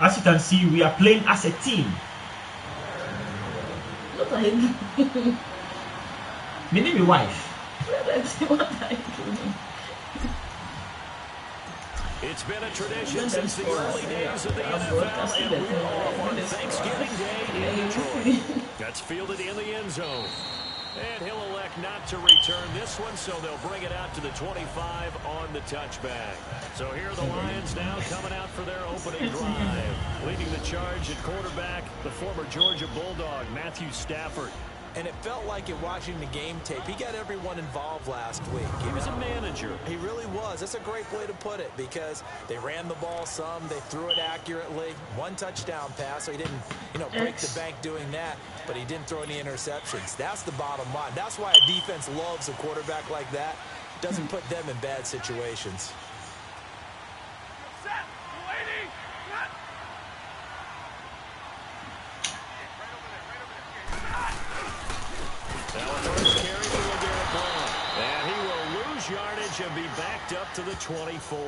As you can see, we are playing as a team. What are you doing? My name is wife. What are you doing? It's been a tradition since the early days of the NFL, and we're off on Thanksgiving Day in Detroit. That's fielded in the end zone. And he'll elect not to return this one, so they'll bring it out to the 25 on the touchback. So here are the Lions now coming out for their opening drive. Leading the charge at quarterback, the former Georgia Bulldog, Matthew Stafford. And it felt like it watching the game tape. He got everyone involved last week. He was a manager. He really was. That's a great way to put it because they ran the ball some. They threw it accurately. One touchdown pass, so he didn't, break the bank doing that. But he didn't throw any interceptions. That's the bottom line. That's why a defense loves a quarterback like that. Doesn't put them in bad situations. Yardage and be backed up to the 24.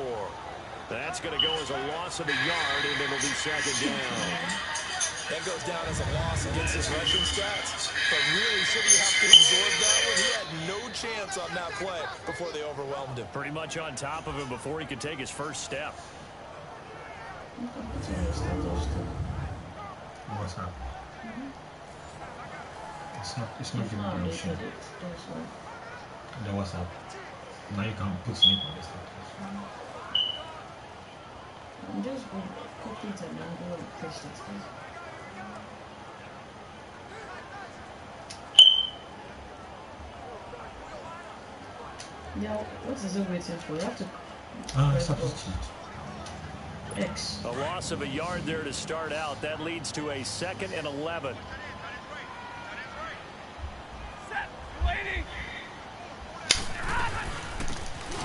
That's going to go as a loss of a yard, and it'll be second down. That goes down as a loss against his rushing stats. But really, should he have to absorb that one? He had no chance on that play before they overwhelmed him. Pretty much on top of him before he could take his first step. What's up? It's not giving me an option. The WhatsApp. Now you can put me on this. I'm just going to copy it and I'm going to paste it. Now, what is it waiting for? You have to substitute. X. A loss of a yard there to start out. That leads to a 2nd and 11.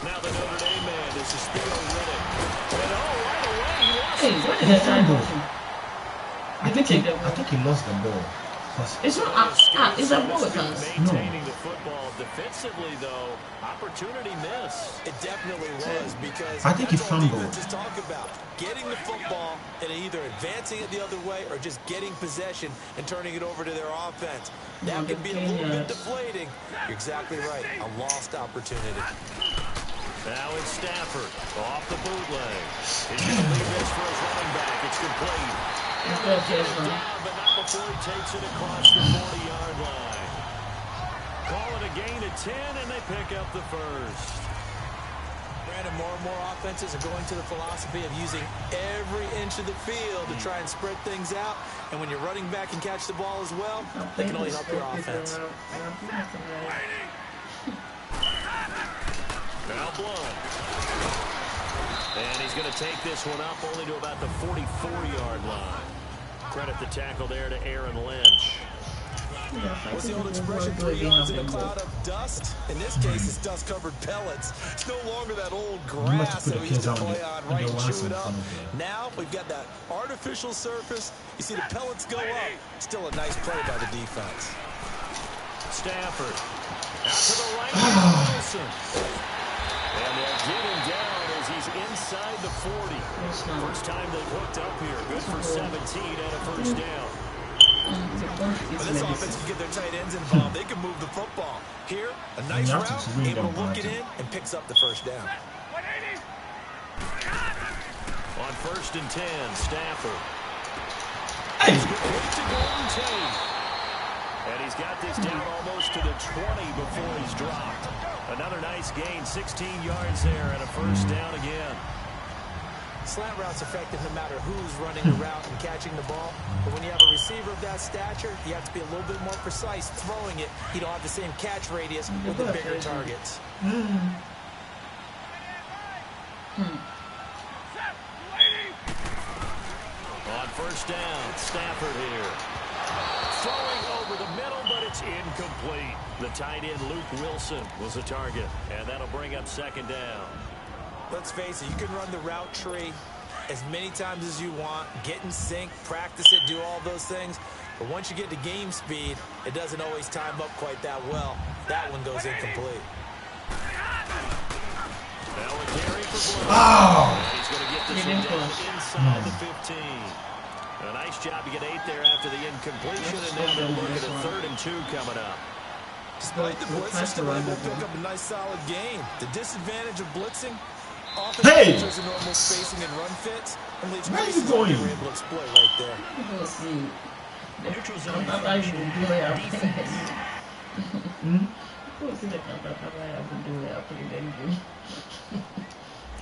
Now the Notre Dame man, this is Theo Riddick. And right away, he lost it. I think he lost the ball. It's not is that ball with us? Maintaining the football defensively, though, opportunity miss. It definitely was because I think he fumbled. Just talk about getting the football and either advancing it the other way or just getting possession and turning it over to their offense. That can be a little bit deflating. You're exactly right. A lost opportunity. Now it's Stafford off the bootleg. He's going to leave this for his running back. It's complete. Down, but not before he takes it across the 40-yard line. Call it a gain of 10, and they pick up the first. Brandon, more and more offenses are going to the philosophy of using every inch of the field to try and spread things out. And when you're running back and catch the ball as well, they can only help your offense. Now Blunt. And he's going to take this one up only to about the 44-yard line. Credit the tackle there to Aaron Lynch. What's the old expression, 3 yards in a cloud of dust? In this case, it's dust-covered pellets. It's no longer that old grass that we used to play on, right, and chew it up. Now we've got that artificial surface. You see the pellets go up. Still a nice play by the defense. Stafford. Out to the right. Wilson. And they'll get him down as he's inside the 40. First time they've hooked up here. Good for 17 and a first down. When this offense can get their tight ends involved, they can move the football. Here, a nice route, able to look it in, and picks up the first down. On 1st and 10, Stafford. He's complete to Golden Tate. And he's got this down almost to the 20 before he's dropped. Another nice gain, 16 yards there, and a first down again. Slant route's effective no matter who's running the route and catching the ball. But when you have a receiver of that stature, you have to be a little bit more precise throwing it. You don't have the same catch radius with the bigger targets. On first down, Stafford here. Throwing over the middle, but it's incomplete. The tight end, Luke Wilson, was a target, and that'll bring up second down. Let's face it, you can run the route tree as many times as you want, get in sync, practice it, do all those things. But once you get to game speed, it doesn't always time up quite that well. That one goes incomplete. Now a carry Oh! He's going to get this one down inside the 15. A nice job to get 8 there after the incompletion, and now they'll look at a 3rd and 2 coming up. Despite the blitz, still able to pick up a nice solid gain. The disadvantage of blitzing, often features a normal spacing and run fits, and leaves spaces that they were able to exploit right there. Neutral zone.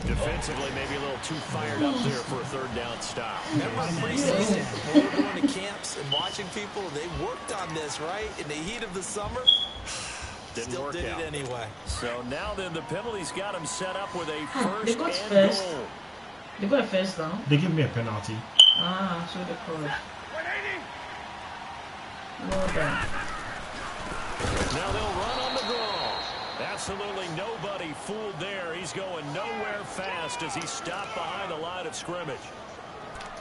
Defensively, maybe a little too fired up there for a 3rd down stop. Remember preseason, when we were going to camps and watching people, they worked on this, right? In the heat of the summer, still did it anyway. So now then, the penalties got him set up with a 1st and goal. They got a first down. They give me a penalty. Ah, so they called. Well done. Now they'll run on the draw. Absolutely nobody fooled there. He's going nowhere fast as he's stopped behind the line of scrimmage.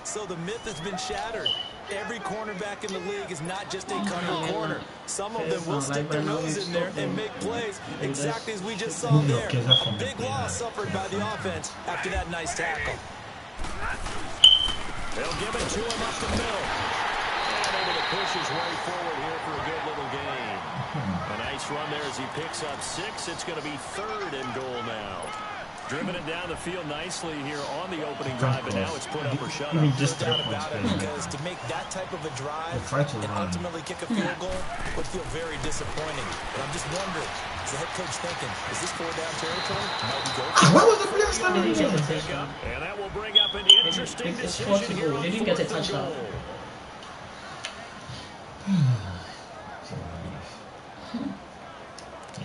So the myth has been shattered. Every cornerback in the league is not just a cover corner. Some of them will stick their nose in there and make plays exactly as we just saw there. A big loss suffered by the offense after that nice tackle. They'll give it to him up the middle. And able to push his way forward here for a good little gain. A nice run there as he picks up 6. It's going to be 3rd and goal now. Driven it down the field nicely here on the opening drive, and now it's put up or shut up. No doubt about it, because to make that type of a drive and ultimately kick a field goal would feel very disappointing. But I'm just wondering, is the head coach thinking, is this 4-down territory? Might we go? What was the player standing there? And that will bring up an interesting decision here on 4th and goal.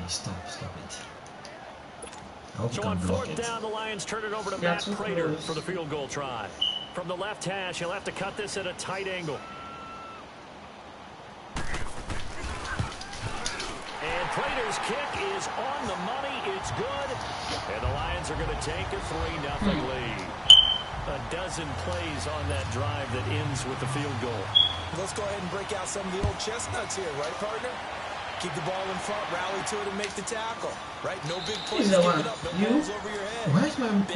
Stop it. So on 4th down, the Lions turn it over to Matt Prater for the field goal try. From the left hash, he'll have to cut this at a tight angle. And Prater's kick is on the money. It's good. And the Lions are going to take a 3-0 lead. A dozen plays on that drive that ends with the field goal. Let's go ahead and break out some of the old chestnuts here, right, partner? Keep the ball in front, rally to it, and make the tackle. Right? No big plays, give it up, no balls over your head. Why is my doing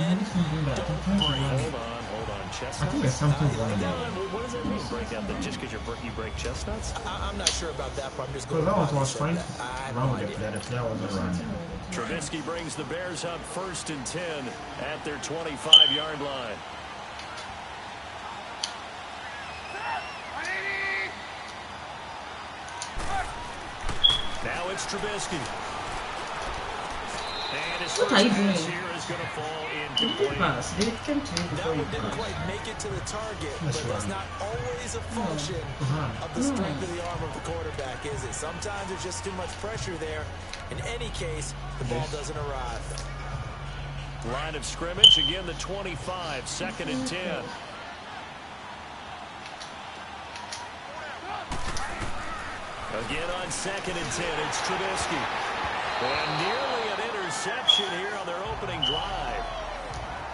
that? Hold on. Chestnuts? I think there's something wrong there. What does that mean, break out? That just because you break chestnuts? I'm not sure about that part. I'm just going that was fine. Wrong with that. If that was around. Trubisky brings the Bears up 1st and 10 at their 25-yard line. Now it's Trubisky. And his first pass here is going to fall incomplete. That one didn't quite make it to the target, but that's not always a function of the strength of the arm of the quarterback, is it? Sometimes there's just too much pressure there. In any case, the ball doesn't arrive. Line of scrimmage, again the 25, 2nd and 10. Again on 2nd and 10, it's Trubisky. And nearly an interception here on their opening drive.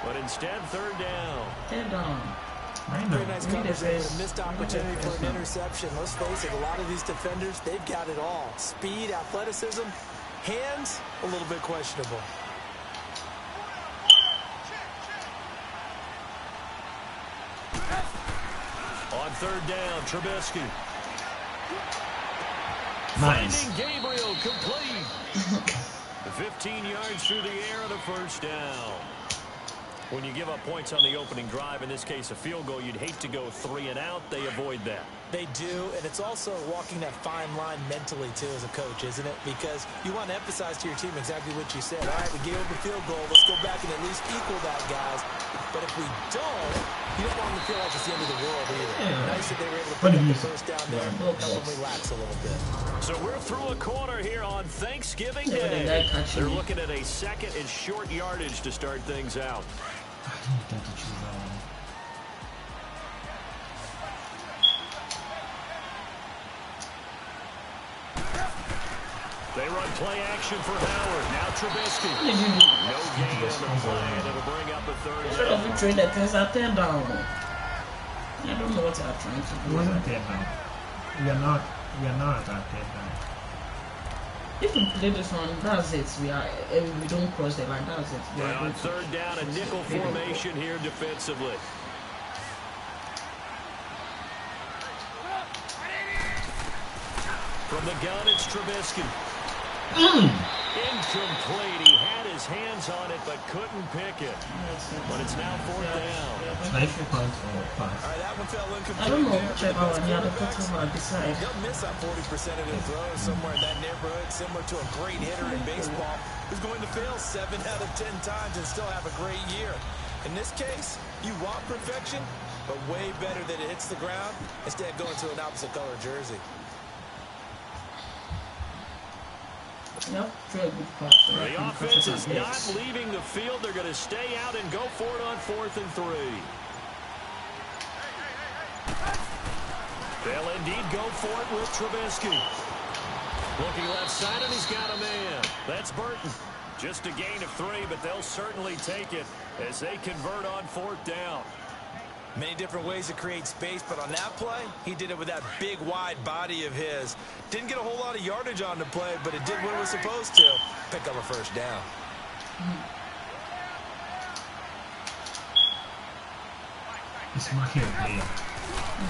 But instead, 3rd down. Very nice coverage there, but a missed opportunity for an interception. Let's face it, a lot of these defenders, they've got it all. Speed, athleticism, hands, a little bit questionable. On 3rd down, Trubisky. Nice. Finding Gabriel complete. 15 yards through the air and a 1st down. When you give up points on the opening drive, in this case a field goal, you'd hate to go 3 and out. They avoid that. They do, and it's also walking that fine line mentally, too, as a coach, isn't it? Because you want to emphasize to your team exactly what you said. All right, we gave up a field goal. Let's go back and at least equal that, guys. But if we don't, you don't want them to feel like it's the end of the world either. Yeah. Nice that they were able to put up the 1st down there. Help them relax a little bit. So we're through a quarter here on Thanksgiving Day. They're looking at a 2nd and short yardage to start things out. I didn't think to choose that one. They run play action for Howard. Now Trubisky. No gain on the play, and it'll bring up a 3rd down. Should have trained that things out there down. I don't know what they're trying to do. It wasn't 3rd down. We are not at that 3rd down. If we play this one, that's it. We don't cross the line. That's it. And on third down, a nickel formation here defensively. From the gun, it's Trubisky. Incomplete. He had his hands on it, but couldn't pick it. But it's now fourth down. Nice punt or pass. All right, that one fell incomplete. I don't know whichever one. Yeah, the put him on this side. He'll miss on 40% of his throws somewhere in that neighborhood, similar to a great hitter in baseball who's going to fail 7 out of 10 times and still have a great year. In this case, you want perfection, but way better that it hits the ground instead of going to an opposite color jersey. Yep, very good pass. The offense is not leaving the field. They're going to stay out and go for it on 4th and 3. They'll indeed go for it with Trubisky. Looking left side, and he's got a man. That's Burton. Just a gain of 3, but they'll certainly take it as they convert on 4th down. Many different ways to create space, but on that play, he did it with that big, wide body of his. Didn't get a whole lot of yardage on the play, but it did what it was supposed to. Pick up a first down. It's my here player.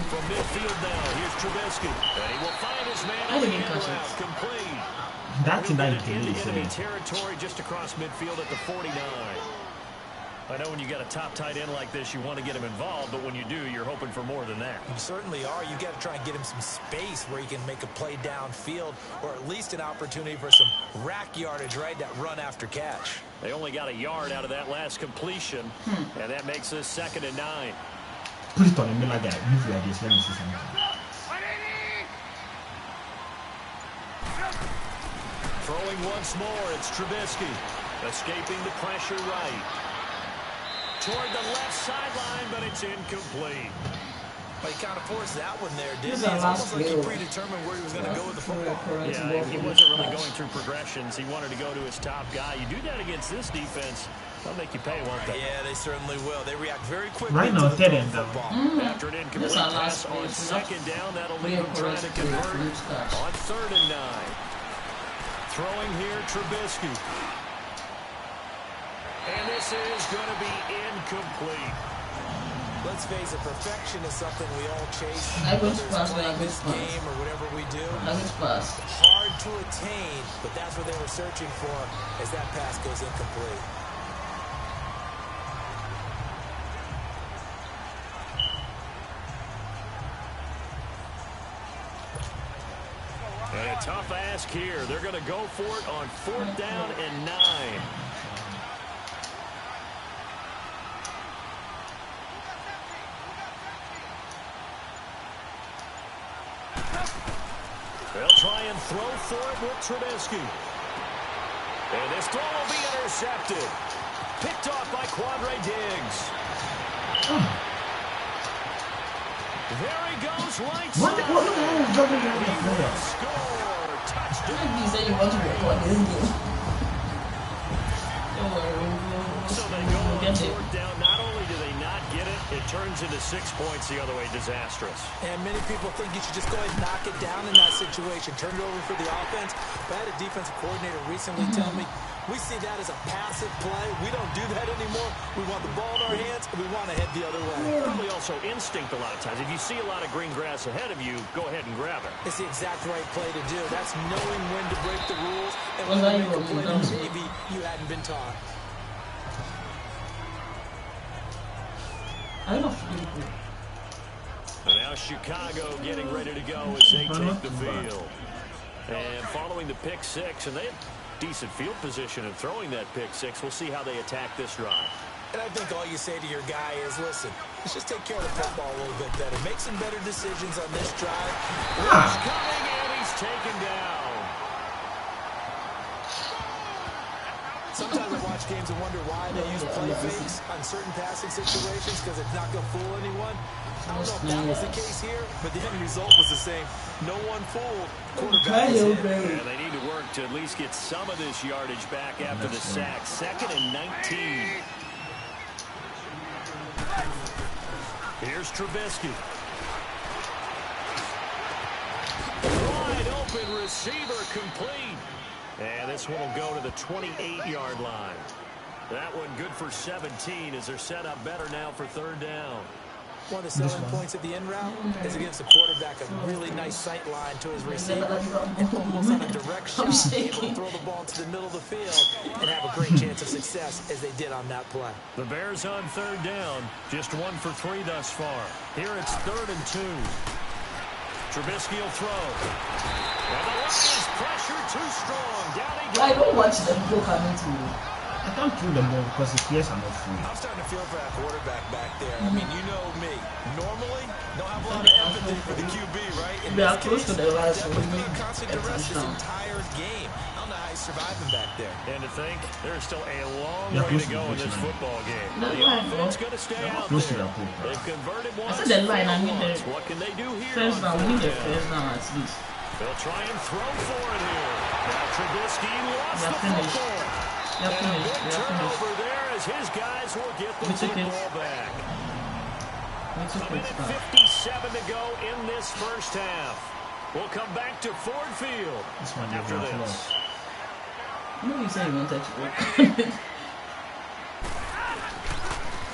From midfield now, here's Trubisky. And he will find his man on the end route, complete. That's a nice into enemy territory just across midfield at the 49. I know when you got a top tight end like this, you want to get him involved, but when you do, you're hoping for more than that. You certainly are. You got to try and get him some space where he can make a play downfield, or at least an opportunity for some rack yardage, right? That run after catch. They only got a yard out of that last completion, and that makes this 2nd and 9. Put it on the middle like that. Move like this. Let me see something. Throwing once more, it's Trubisky. Escaping the pressure right. Toward the left sideline, but it's incomplete. But he kind of forced that one there, didn't he? It's almost like he predetermined where he was going to go with the football. Yeah, he wasn't really going through progressions. He wanted to go to his top guy. You do that against this defense, they'll make you pay, won't they? Yeah, they certainly will. They react very quickly right now, to the football. After an incomplete pass on 2nd down, that'll leave him trying to convert on 3rd and 9. Throwing here, Trubisky. And this is going to be incomplete. Let's face it, perfection is something we all chase. I wish pass, playing this game or whatever we do. I wish pass. Hard to attain, but that's what they were searching for as that pass goes incomplete. And a tough ask here. They're going to go for it on 4th down and 9. They'll try and throw for it with Trubisky. And this throw will be intercepted. Picked off by Quandre Diggs. There he goes, right side. He will score. Touchdown. You say you want to record this game. So they go on 4th down. Not only do they not get it, it turns into 6 points the other way. Disastrous. And many people think you should just go ahead and knock it down in that situation. Turn it over for the offense. But I had a defensive coordinator recently tell me, we see that as a passive play. We don't do that anymore. We want the ball in our hands, and we want to head the other way. Probably also instinct a lot of times. If you see a lot of green grass ahead of you, go ahead and grab it. It's the exact right play to do. That's knowing when to break the rules and when to make a play that maybe you hadn't been taught. I love you. And now Chicago getting ready to go as they take the field. And following the pick 6, and they have decent field position in throwing that pick 6. We'll see how they attack this drive. And I think all you say to your guy is, listen, let's just take care of the football a little bit better. Make some better decisions on this drive. He's coming, and he's taken down. Sometimes I watch games and wonder why they use play fakes on certain passing situations because it's not going to fool anyone. I don't know if that was the case here, but the end result was the same. No one fooled. Quarterback is hit. Yeah, they need to work to at least get some of this yardage back after the sack. 2nd and 19. Here's Trubisky. Wide open receiver complete. And this one will go to the 28-yard line. That one good for 17 as they're set up better now for third down. One of the selling points of the in route is against the quarterback, a really nice sight line to his receiver, and almost on a direct shot, able to throw the ball to the middle of the field and have a great chance of success as they did on that play. The Bears on third down, just 1 for 3 thus far. Here it's 3rd and 2. Trubisky will throw. And the Lions pressure too strong. Down he goes. I don't watch them go coming to me. I can't throw the ball because the players are not free. I'm starting to feel for that quarterback back there. I mean, you know me. Normally, don't have a lot of empathy for the QB, right? In They are this close to case, the last that one. was being constantly duress this entire game. I don't know how he's surviving back there. And to think, there's still a long Yeah, way close to to go the in this line. football game. No, The line, offense bro. going to stay out Close to there. the goal. They've converted once. I said the line, I mean the once. What can they do here? first on down. We need the third down? first down at least. They'll try and throw for it here. Now Trubisky lost They're the finished. football. They're And a finished. big They're finished. turnover there as his guys will get the We took it. football back. We took A minute it back. 57 to go in this first half. We'll come back to Ford Field This one after they're this. lost. No, you said you wanted to go.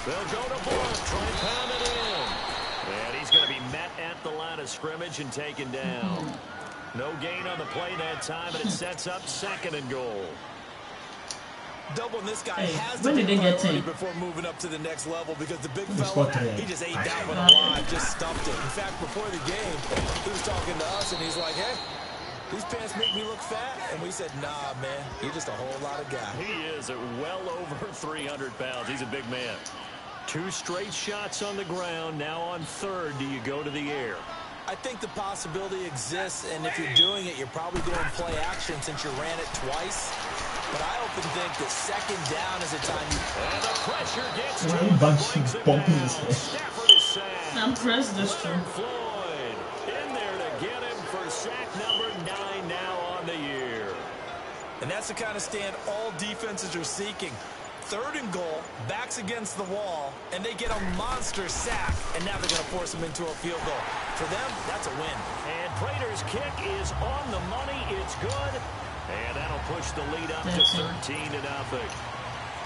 They'll go to Blunt, try and pound it in. And he's going to be met at the line of scrimmage and taken down. No gain on the play that time, and it sets up 2nd and goal. Doubling this guy Hey, has to when be did they get priority 10? before moving up to the next level because the big scored fella, 3. he just ate that one alive, just stumped it. In fact, before the game, he was talking to us, and he's like, hey, these pants make me look fat. And we said, nah, man, you're just a whole lot of guy. He is at well over 300 pounds. He's a big man. 2 straight shots on the ground. Now on third, do you go to the air? I think the possibility exists, and if you're doing it, you're probably going play action since you ran it twice. But I often think that 2nd down is a time you... And the pressure gets to Why him. you bunch Brings him bumping down. his head? Stafford is sacked. I'm pressed this time. Floyd in there to get him for sack number 9 now on the year. And that's the kind of stand all defenses are seeking. 3rd and goal, backs against the wall, and they get a monster sack, and now they're going to force them into a field goal. For them, that's a win. And Prater's kick is on the money. It's good. And that'll push the lead up to 13-0.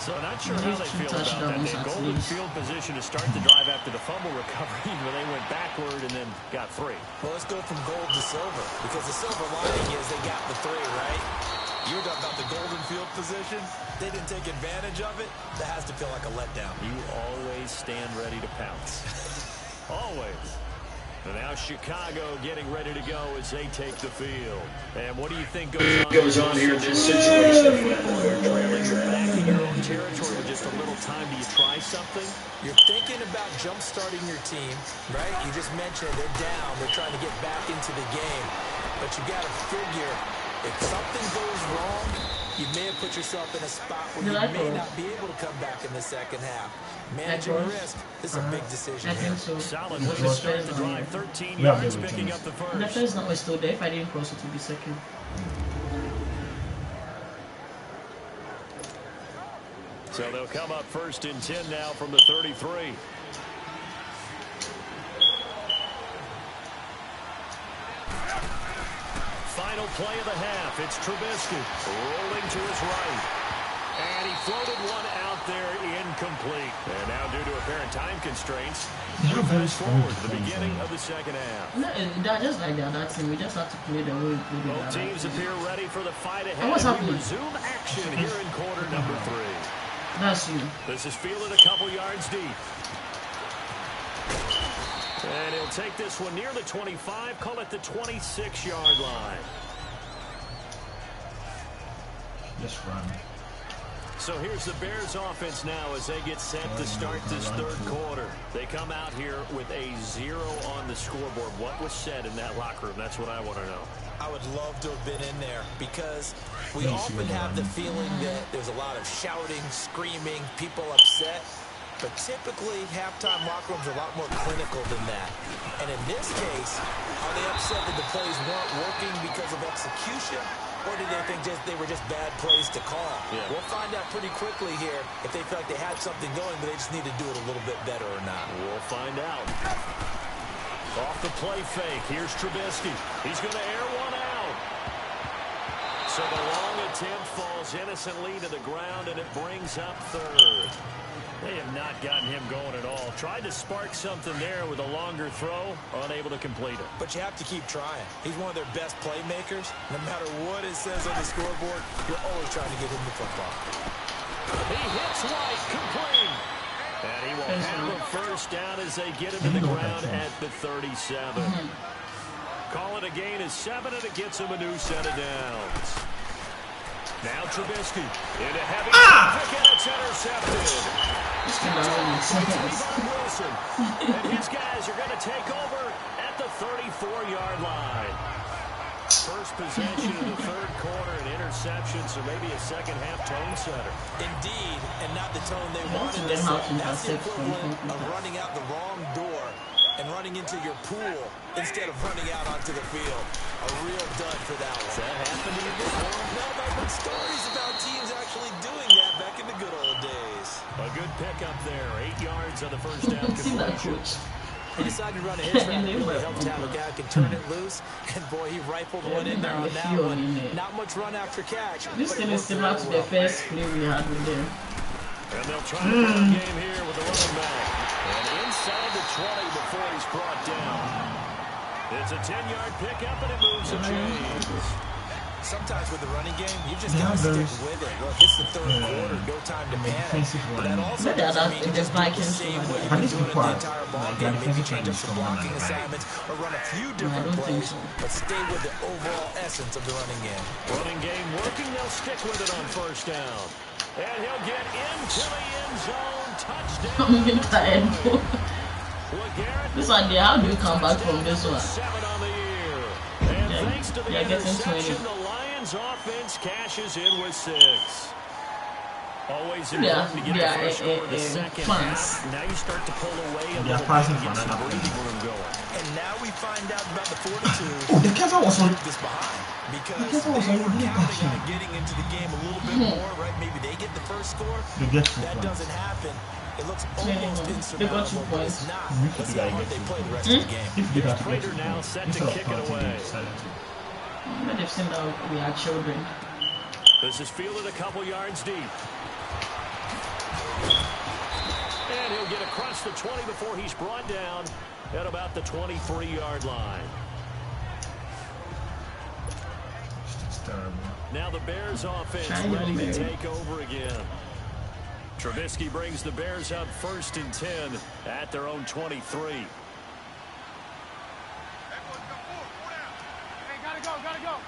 So not sure how they feel about that. They had golden field position to start the drive after the fumble recovery, but they went backward and then got 3. Well, let's go from gold to silver, because the silver lining is they got the 3, right? You were talking about the golden field position. They didn't take advantage of it. That has to feel like a letdown. You always stand ready to pounce. Always. And now Chicago getting ready to go as they take the field. And what do you think goes on here in this situation? You're trailing, you're back in your own territory with just a little time. Do you try something? You're thinking about jump-starting your team, right? You just mentioned they're down. They're trying to get back into the game. But you got to figure if something goes wrong, you may have put yourself in a spot where you may not be able to come back in the 2nd half. Managing risk, this is a big decision I here. think so. Solid way to start the drive. 13 Yeah, yards, they picking will. up the The first. first down was still there. If I didn't cross, it would be 2nd. So they'll come up 1st and 10 now from the 33. Final play of the half. It's Trubisky rolling to his right. And he floated one out there incomplete. And now due to apparent time constraints, we fast forward to the beginning of the 2nd half. No, that just like the other team. We just have to play the way we played the Both other teams team. appear ready for the fight ahead. And what's We happening? resume action here in quarter number 3. That's you. This is fielded a couple yards deep. And he'll take this one near the 25, call it the 26-yard line. Just run. So here's the Bears offense now as they get set to start this 3rd quarter. They come out here with a 0 on the scoreboard. What was said in that locker room? That's what I want to know. I would love to have been in there because we often have the feeling that there's a lot of shouting, screaming, people upset. But typically, halftime locker rooms are a lot more clinical than that. And in this case, are they upset that the plays weren't working because of execution? Or do they think they were just bad plays to call? Yeah. We'll find out pretty quickly here if they feel like they had something going, but they just need to do it a little bit better or not. We'll find out. Off the play fake, here's Trubisky. He's going to air one out. So the long attempt falls innocently to the ground, and it brings up third. They have not gotten him going at all. Tried to spark something there with a longer throw, unable to complete it. But you have to keep trying. He's one of their best playmakers. No matter what it says on the scoreboard, you're always trying to get him the football. He hits White, complete. And he will have a first down as they get him to the ground at the 37. Call it a gain of 7, and it gets him a new set of downs. Now Trubisky into heavy traffic, and it's intercepted. Wilson. And his guys are going to take over at the 34-yard line. First possession of the third quarter, an interception, so maybe a second-half tone setter. Indeed, and not the tone they wanted to set. That's the equivalent of running out the wrong door and running into your pool instead of running out onto the field. A real dud for that one. Has that happened to you before? No, but I've heard stories about teams actually doing that back in the good old days. A good pickup there. 8 yards on the first down completion. He decided to run a hitch route. It really helped to have a guy who can turn it loose. And boy, he rifled one in there on that one. Not much run after catch. This thing is similar to the first play we had with them. And they'll try to run game here with the running back. And inside the 20 before he's brought down. It's a 10-yard pickup, and it moves the chains. Sometimes with the running game, you just got to stick with it. Look, it's the third quarter, no time to panic. But that also doesn't mean just do the same way you've been doing it the entire ball game. Maybe change up some blocking assignments or run a few different plays, but stay with the overall essence of the running game. Running game working, they'll stick with it on first down. And he'll get into the end zone. Touchdown. This idea, how do you come back from this one? 7 on the year. And thanks to the interception, the Lions offense cashes in with 6. Always important to get the first score the second half. Now you start to pull away a little bit to get some breathing room going. And now we find out about the fortitude. The cover was on this behind because they were counting on getting into the game a little bit more, right? Maybe they get the first score. That doesn't happen. It looks almost insurmountable, but it's not. Let's see how hard they play the rest of the game. Prater now set to kick it away. But they've seen that we are children. This is fielded a couple yards deep. And he'll get across the 20 before he's brought down at about the 23-yard line. Now the Bears offense ready to take over again. Trubisky brings the Bears up 1st and 10 at their own 23. Hey, gotta go.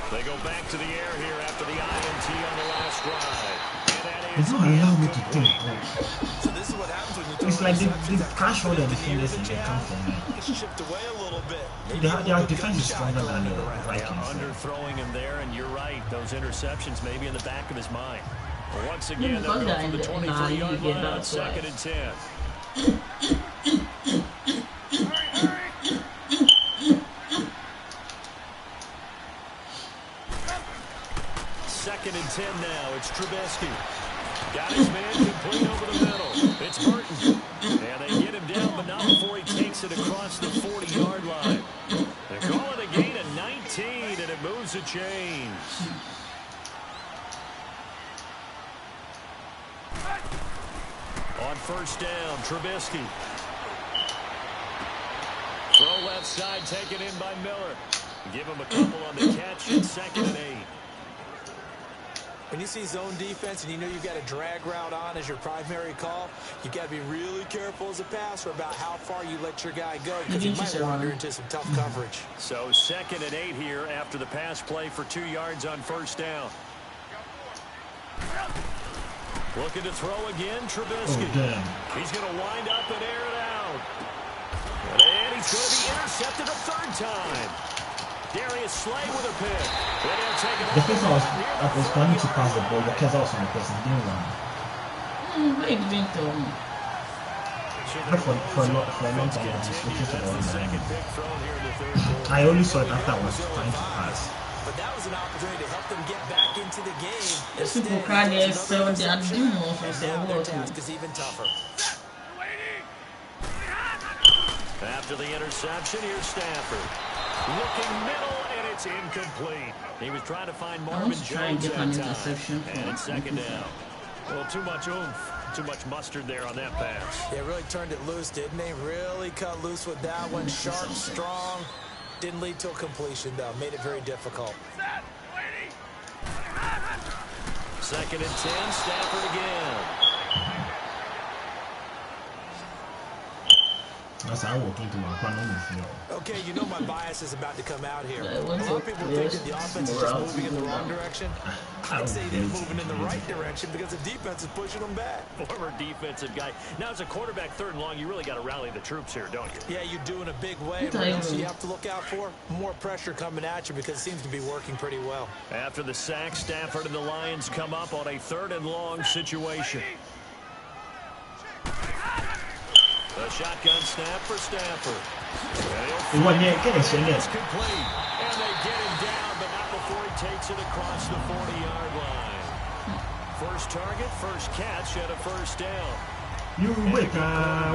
They go back to the air here after the INT on the last drive. They don't allow me to think. So this is what happens when you It's like they crash all their defenders and they come from me. shift away a little bit. Their defense is stronger than the Vikings. Underthrowing him there, and you're right. Those interceptions may be in the back of his mind. But once again, they'll go from the 23-yard line on 2nd and 10. Second and 10 now. It's Trubisky. Got his man complete over the middle. It's Burton. And they get him down, but not before he takes it across the 40-yard line. They call it a gain of 19, and it moves the chains. On first down, Trubisky. Throw left side, taken in by Miller. Give him a couple on the catch, and 2nd and 8. When you see zone defense and you know you've got a drag route on as your primary call, you've got to be really careful as a passer about how far you let your guy go because he might wander into some tough coverage. So 2nd and 8 here after the pass play for 2 yards on first down. Looking to throw again, Trubisky. He's going to wind up and air it out. And he's going to be intercepted a 3rd time. Darius Slay with a pick. The first one I was planning to pass the ball, the Keza was on the person, didn't run. Wait, didn't tell me. For a long time, I was looking for the one. I only saw it after I was trying to pass. But that was an opportunity to help them get back into the game. These people cry there, so they are doing more for their task is even tougher. After the interception, here's Stafford. Looking middle, and it's incomplete. He was trying to find Marvin Jones that time. And it's second down. Well, too much oomph, too much mustard there on that pass. Yeah, really turned it loose, didn't he? Really cut loose with that one. Sharp, strong. Didn't lead to a completion, though. Made it very difficult. Second and 10, Stafford again. Okay, you know my bias is about to come out here. A lot of people think that the offense is just moving in the wrong direction. I'd say they're moving in the right direction because the defense is pushing them back. Former defensive guy. Now, as a quarterback, third and long, you really got to rally the troops here, don't you? Yeah, you do in a big way. And what else do you have to look out for? More pressure coming at you because it seems to be working pretty well. After the sack, Stafford and the Lions come up on a third and long situation. A shotgun snap for Stafford. It's complete. And they get him down, but not before he takes it across the 40-yard line. First target, first catch, and a first down. You wait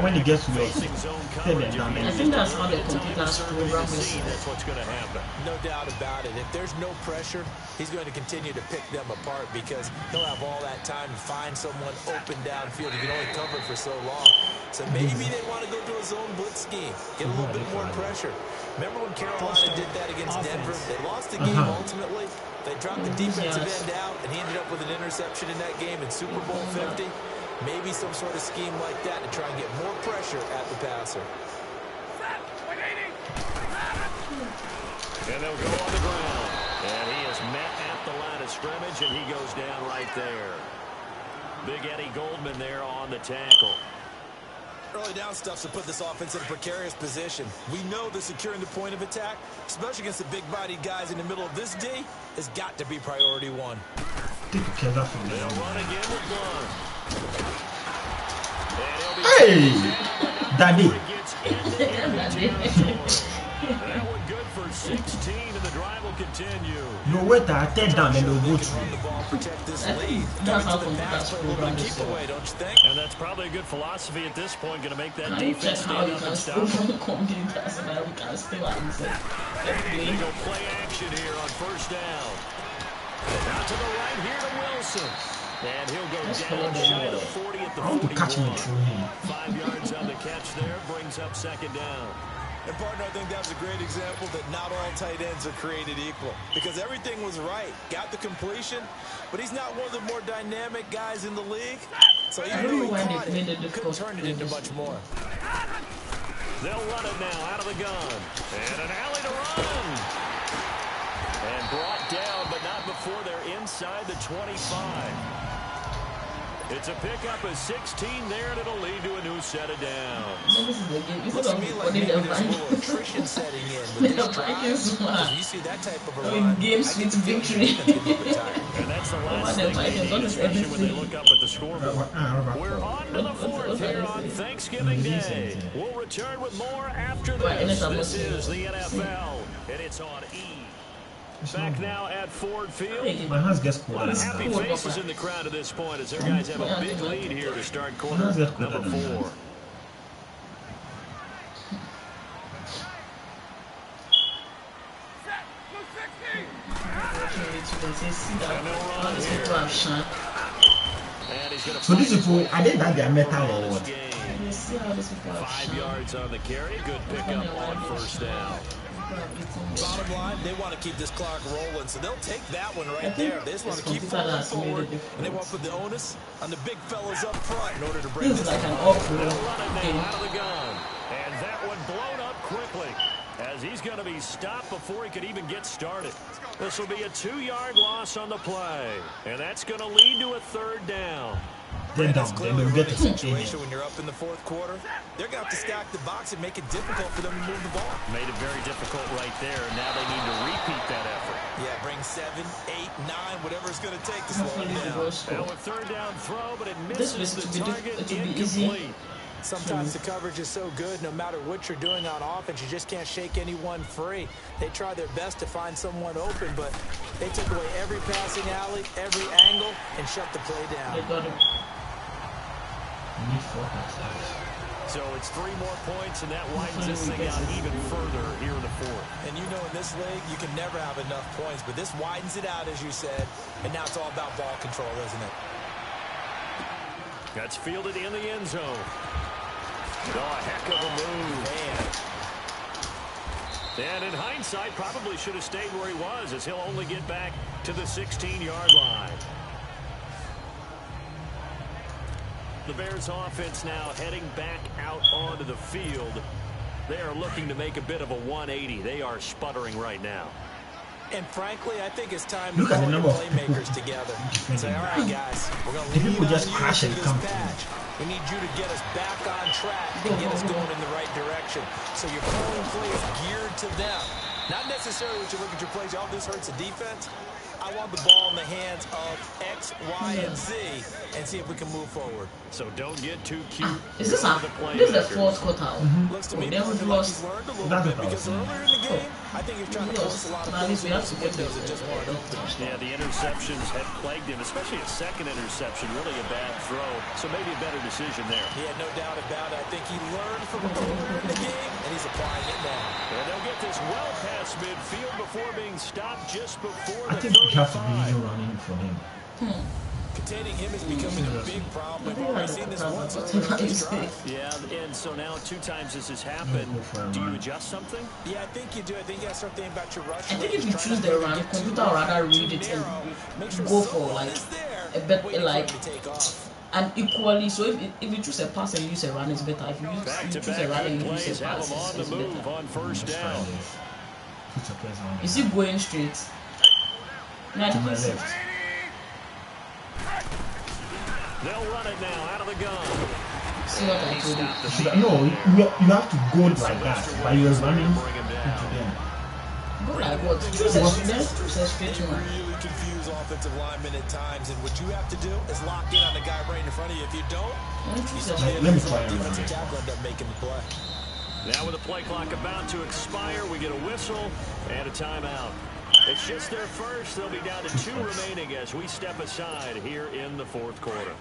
when he gets to your I think that's how the computers program is. That's what's going to happen. No doubt about it. If there's no pressure, he's going to continue to pick them apart because he'll have all that time to find someone open downfield. He can only cover for so long. So maybe they want to go to a zone blitz scheme, get a little bit more pressure. Remember when Carolina did that against Denver? They lost the game ultimately. They dropped the defensive end out, and he ended up with an interception in that game in Super Bowl 50. Maybe some sort of scheme like that to try and get more pressure at the passer. And they'll go on the ground. And he is met at the line of scrimmage, and he goes down right there. Big Eddie Goldman there on the tackle. Early down stuffs to put this offense in a precarious position. We know that securing the point of attack, especially against the big-bodied guys in the middle of this D, has got to be priority one. They'll run again with Blunt. Hey! Daddy! That one good for 16, and the drive will continue. No, wait, I take down and they'll go through. That's how computers program is. And that's probably a good philosophy at this point, going to make that Can you check defense how stand you up can and steal stop. from computers so that we can still answer? They go play action here on first down. Out to the right here to Wilson. And he'll go down shy of 40 at the 41. 5 yards on the catch there, brings up second down. And partner, I think that was a great example that not all tight ends are created equal. Because everything was right. Got the completion, but he's not one of the more dynamic guys in the league. So even though he caught it, couldn't turn it into much more. They'll run it now out of the gun. And an alley to run. And brought down, but not before they're inside the 25. It's a pickup of 16 there, and it'll lead to a new set of downs. Looks to me like maybe there's a little attrition setting in with this drive. You see that type of a run, games with victory. And that's the last thing they need, especially when they look up at the scoreboard. We're on to the fourth here on Thanksgiving Day. We'll return with more after this. This is the NFL, and it's on E! Back now at Ford Field. My hands gets A lot of happy faces in the crowd at this point as their guys have a big lead here to start quarter number 4. So these people, I didn't that they are metal or what? 5 yards on the carry. Good pickup on first down. Bottom line, they want to keep this clock rolling, so they'll take that one right there. They just want to keep falling forward, and they want to put the onus on the big fellas up front in order to bring This is like an awful They'll run it now game. out of the gun. And that one blown up quickly as he's going to be stopped before he could even get started. This will be a 2-yard loss on the play, and that's going to lead to a third down. Then down, then they'll get the situation when you're up in the fourth quarter. They're going to have to stack the box and make it difficult for them to move the ball. Made it very difficult right there. Now they need to repeat that effort. Yeah, bring 7, 8, 9, whatever it's going to take to slow them down. Now a third down throw, but it misses the target. It will be easy. Incomplete. Sometimes the coverage is so good, no matter what you're doing on offense, you just can't shake anyone free. They try their best to find someone open, but they took away every passing alley, every angle, and shut the play down. They got him. We need 4 touchdowns. So it's 3 more points, and that widens this thing out even further here in the 4th. And you know in this league, you can never have enough points, but this widens it out, as you said, and now it's all about ball control, isn't it? That's fielded in the end zone. Oh, a heck of a move. Man. And in hindsight, probably should have stayed where he was, as he'll only get back to the 16-yard line. The Bears offense now heading back out onto the field. They are looking to make a bit of a 180. They are sputtering right now. And frankly, I think it's time to pull the playmakers together and say, all right, guys, we're going to lean on just you crash into and this come patch. We need you to get us back on track and get us going in the right direction. So you're calling plays geared to them. Not necessarily when you look at your plays, oh, this hurts the defense. I want the ball in the hands of X, Y, and Z and see if we can move forward. So don't get too cute. Is this the 4th quarter? Looks to me like he's learned a little bit because earlier in the game, I think he's trying to close a lot of windows that just weren't open. Yeah, the interceptions had plagued him, especially a second interception, really a bad throw. So maybe a better decision there. He had no doubt about it. I think he learned from earlier in the game, and he's applying it now. And they'll get this well past midfield before being stopped just before the 35. I think we have to be running for him. Containing him is becoming a big problem. We've already seen this once earlier in this drive. Yeah, and so now 2 times this has happened. Do you adjust something? Yeah, I think you do. I think you got to start thinking about your rush. I think if you choose the run, computer will rather read it and go for like a better, like and equally. So if you choose a pass and use a run, it's better. If you choose a run and use a pass, it's better. On first down. Is he going straight? No, To my left. They'll run it now out of the gun. See what I told you? No, you have to go like that. But you're running into them. Go like what? Choose a straight one. Really confuse offensive linemen at times, and what you have to do is lock in on the guy right in front of you. If you don't, Let me try and run defensive it. tackle end up making the play. Now with the play clock about to expire, we get a whistle and a timeout. It's just their first. They'll be down to 2 remaining as we step aside here in the 4th quarter.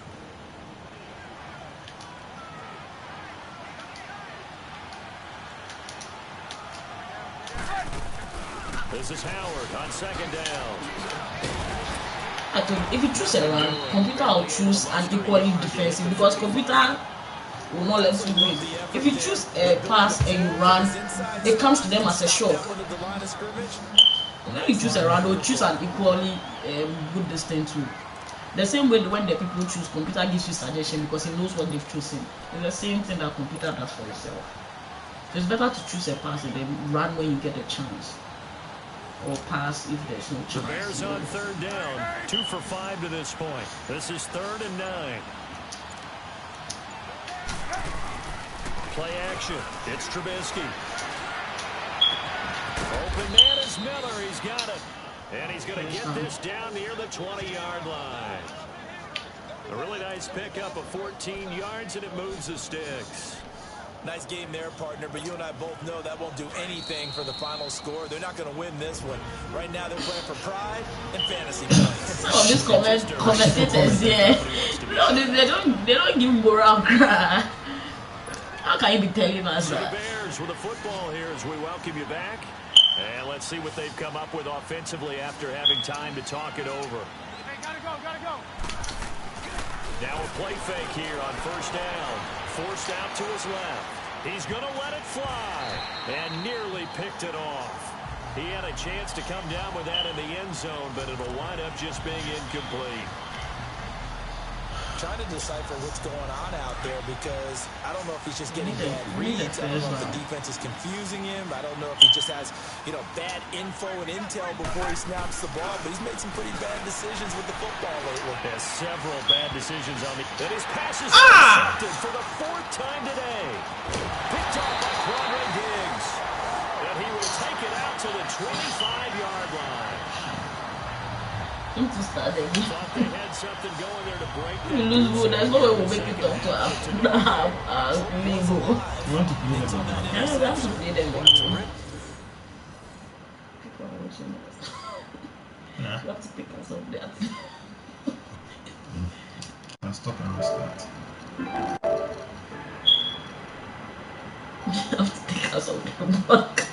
This is Howard on 2nd down. I think if you choose a run, computer will choose an equally defensive because computer will not let you do it. If you choose a pass and you run, it comes to them as a shock. When you choose a run, they'll choose an equally good distance too. The same way when the people choose, computer gives you suggestion because he knows what they've chosen. It's the same thing that computer does for itself. So it's better to choose a pass and then run when you get a chance. Or pass if there's no chance. The Bears on 3rd down, 2 for 5 to this point. This is 3rd and 9. Play action. It's Trubisky. Open man is Miller. He's got it. And he's going to get this down near the 20-yard line. A really nice pickup of 14 yards, and it moves the sticks. Nice game there, partner, but you and I both know that won't do anything for the final score. They're not going to win this one. Right now, they're playing for pride and fantasy points. Some of these commentators here, no, they don't give moral cry. How can you be telling us So that? the Bears with the football here as we welcome you back. And let's see what they've come up with offensively after having time to talk it over. Hey, gotta go. Now a play fake here on 1st down. Forced out to his left. He's going to let it fly. And nearly picked it off. He had a chance to come down with that in the end zone, but it'll wind up just being incomplete. Trying to decipher what's going on out there because I don't know if he's just getting bad reads. I don't know if the defense is confusing him. I don't know if he just has, bad info and intel before he snaps the ball. But he's made some pretty bad decisions with the football lately. Has several bad decisions on the. And his passes intercepted for the 4th time today. Picked off by Quadre Diggs. And he will take it out to the 25-yard line. Thought they had something going there to break you lose wood, there's no way we'll make it up to legal. You want to play them? Yeah, we have to play them. Yeah. You have to pick us up that. I'll stop and restart. You have to take us off the podcast.